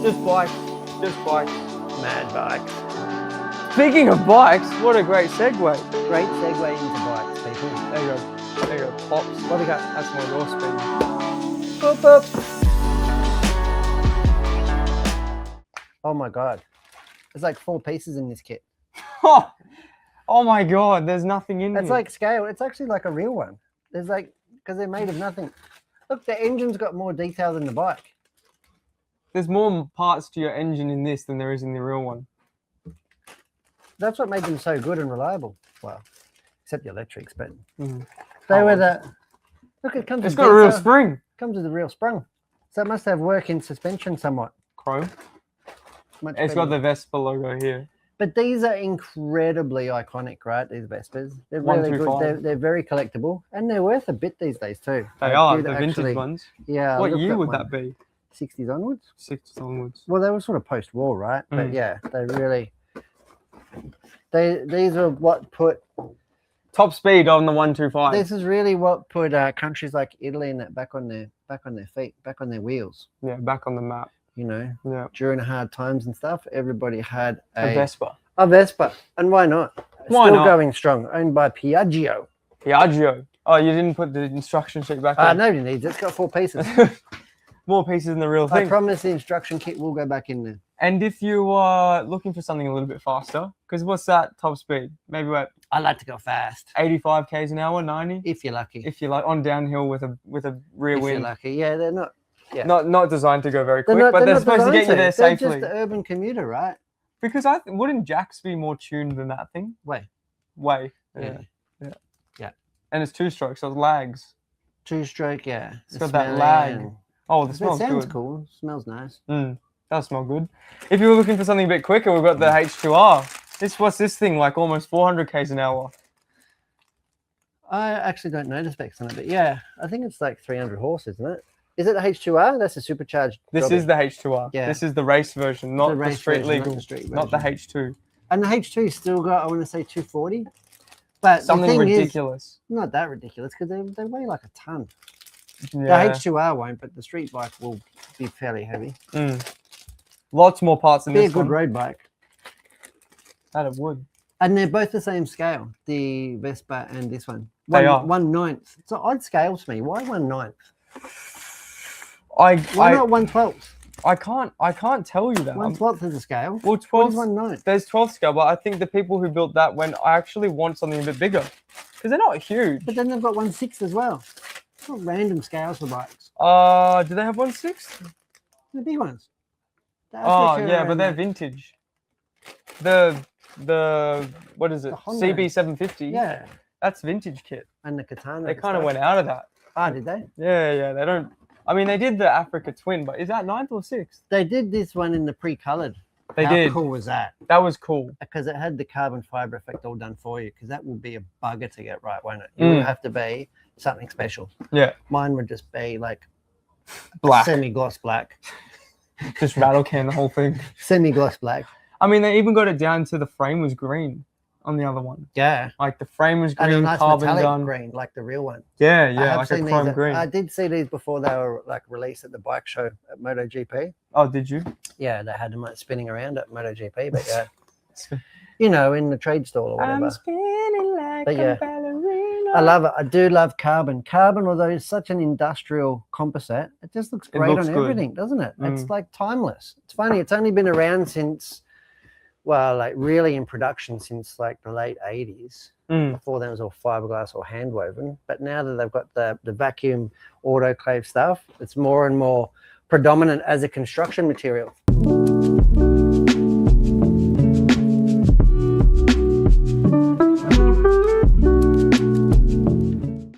Just bikes. Just bikes. Mad bikes. Speaking of bikes, what a great segue. Great segue into bikes, people. There you go. There you go. Pops. What we got? That's my raw speed. Boop, boop. Oh my God. There's like 4 pieces in this kit. Oh my God, there's nothing in It's here. like scale. It's actually like a real one. There's like, because they're made of nothing. Look, the engine's got more detail than the bike. There's more parts to your engine in this than there is in the real one. That's what made them so good and reliable. Well, except the electrics, but Mm. they were the. Look, it comes. It's with got a real detail. spring. Comes with a real sprung, so it must have working suspension somewhat. Chrome. Much It's better. got the Vespa logo here. But these are incredibly iconic, right? These Vespas. They're really good. 125. They're very collectible, and they're worth a bit these days too. They I are, did the vintage ones. Yeah. I What looked year at would one. that be? 60s onwards. 60s onwards. Well, they were sort of post-war, right? But Mm. yeah, they really. These are what put. Top speed on the 125. This is really what put countries like Italy and that back on their feet, back on their wheels. Yeah, back on the map. You know, Yeah. during hard times and stuff, everybody had A Vespa. A Vespa, and why not? Why Still not? going strong, owned by Piaggio. Piaggio. Oh, you didn't put the instruction sheet back in. Nobody needs it. It's got 4 pieces. More pieces in the real I thing. promise the instruction kit will go back in there. And if you are looking for something a little bit faster, because what's that top speed? Maybe what, I like to go fast, 85 k's an hour, 90? if you're lucky. If you're like on downhill with a rear If you're wind. lucky. Yeah, they're not. Yeah. Not designed to go very They're quick, not, but they're not supposed to get you designed there They're safely. just the urban commuter, right? Because wouldn't Jax be more tuned than that thing? Way. Way. Yeah. Yeah. Yeah. And it's 2-stroke, so it lags. 2-stroke, yeah. It's got that lag. Oh, the smells sounds good. cool. Smells nice. Does smell good. If you were looking for something a bit quicker, we've got the H2R. What's this thing, like almost 400 k's an hour? I actually don't know the specs on it, but yeah, I think it's like 300 horse, isn't it? Is it the H2R? That's a supercharged. This Dobby. is the H2R. Yeah. This is the race version, not the street version, legal. not the street Not the version. H2. And the H2 still got, I want to say 240. But Something the thing ridiculous. is, not that ridiculous because they weigh like a ton. Yeah. The H2R won't, but the street bike will be fairly heavy. Lots more parts than Be a this good one. road bike. That it would. And they're both the same scale, the Vespa and this one. They are. 1/9. It's an odd scale to me. Why 1/9? Why not 1/12? I can't tell you that. 1/12 is a scale. Well, What 12. is 1/9? There's 12 scale, but I think the people who built that went, I actually want something a bit bigger because they're not huge. But then they've got 1/6 as well. It's not random scales for bikes. Do they have 1/6? The big ones. The Oh Africa yeah, but and they're the- vintage. The what is it? The Honda. CB750. Yeah, That's vintage kit. and the Katana. They and kind of stuff. went out of that. Ah, did they? Yeah. They don't. I mean, they did the Africa Twin, but is that 9th or 6th? They did this one in the pre-colored. They How did. cool was that? That was cool. Because it had the carbon fiber effect all done for you. Because that will be a bugger to get right, won't it? You will have to be something special. Yeah. Mine would just be like Black. semi-gloss black. Just rattle can the whole thing. Semi-gloss black. I mean, they even got it down to the frame was green on the other one. Yeah. Like the frame was And a green, nice carbon metallic done. green, like the real one. Yeah, I have like a seen chrome these. green. I did see these before they were like released at the bike show at MotoGP. Oh, did you? Yeah, they had them like spinning around at MotoGP, but yeah, you know, in the trade stall or whatever. I'm spinning like But yeah. a ballerina. I love it. I do love carbon. Carbon, although it's such an industrial composite, it just looks great looks on good. everything, doesn't it? It's like timeless. It's funny. It's only been around since, well, like really in production since like the late 80s. Before then it was all fiberglass or hand woven. But now that they've got the vacuum autoclave stuff, it's more and more predominant as a construction material.